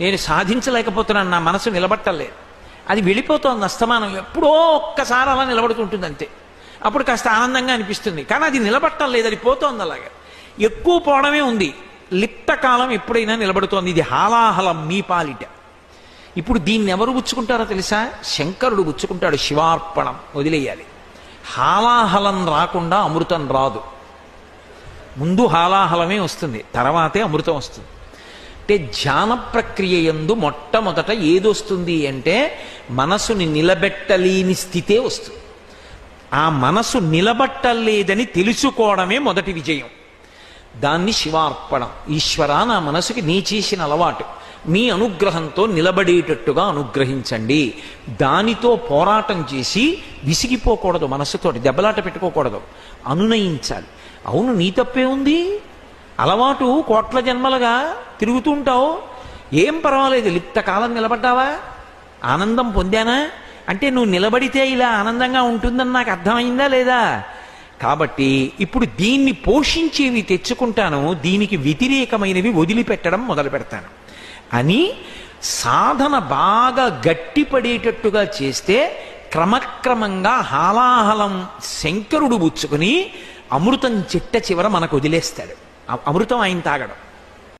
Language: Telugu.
నేను సాధించలేకపోతున్నాను, నా మనసు నిలబట్టలేదు, అది వెళ్ళిపోతోంది అస్తమానం, ఎప్పుడో ఒక్కసారి అలా నిలబడుతుంటుంది అంతే. అప్పుడు కాస్త ఆనందంగా అనిపిస్తుంది, కానీ అది నిలబట్టం లేదు, అది పోతోంది అలాగా. ఎక్కువ పోవడమే ఉంది, లిప్తకాలం ఎప్పుడైనా నిలబడుతోంది. ఇది హాలాహలం మీ పాలిట. ఇప్పుడు దీన్ని ఎవరు పుచ్చుకుంటారో తెలుసా? శంకరుడు పుచ్చుకుంటాడు. శివార్పణం వదిలేయాలి. హాలాహలం రాకుండా అమృతం రాదు. ముందు హాలాహలమే వస్తుంది, తర్వాతే అమృతం వస్తుంది. అంటే ధ్యాన ప్రక్రియ యందు మొట్టమొదట ఏదొస్తుంది అంటే మనసుని నిలబెట్టలేని స్థితే వస్తుంది. ఆ మనసు నిలబట్టలేదని తెలుసుకోవడమే మొదటి విజయం. దాన్ని శివార్పణం. ఈశ్వర, నా మనసుకి నీ చేసిన అలవాటు మీ అనుగ్రహంతో నిలబడేటట్టుగా అనుగ్రహించండి. దానితో పోరాటం చేసి విసిగిపోకూడదు, మనసుతోటి దెబ్బలాట పెట్టుకోకూడదు, అనునయించాలి. అవును, నీ తప్పే ఉంది, అలవాటు కోట్ల జన్మలుగా తిరుగుతూ ఉంటావు, ఏం పర్వాలేదు, లిప్తకాలం నిలబడ్డావా, ఆనందం పొందానా అంటే నువ్వు నిలబడితే ఇలా ఆనందంగా ఉంటుందని నాకు అర్థమైందా లేదా? కాబట్టి ఇప్పుడు దీన్ని పోషించేవి తెచ్చుకుంటాను, దీనికి వ్యతిరేకమైనవి వదిలిపెట్టడం మొదలు పెడతాను అని సాధన బాగా గట్టిపడేటట్టుగా చేస్తే క్రమక్రమంగా హాలాహలం శంకరుడు పుచ్చుకుని అమృతం చిట్ట చివర మనకు వదిలేస్తాడు. అమృతం ఆయన తాగడం.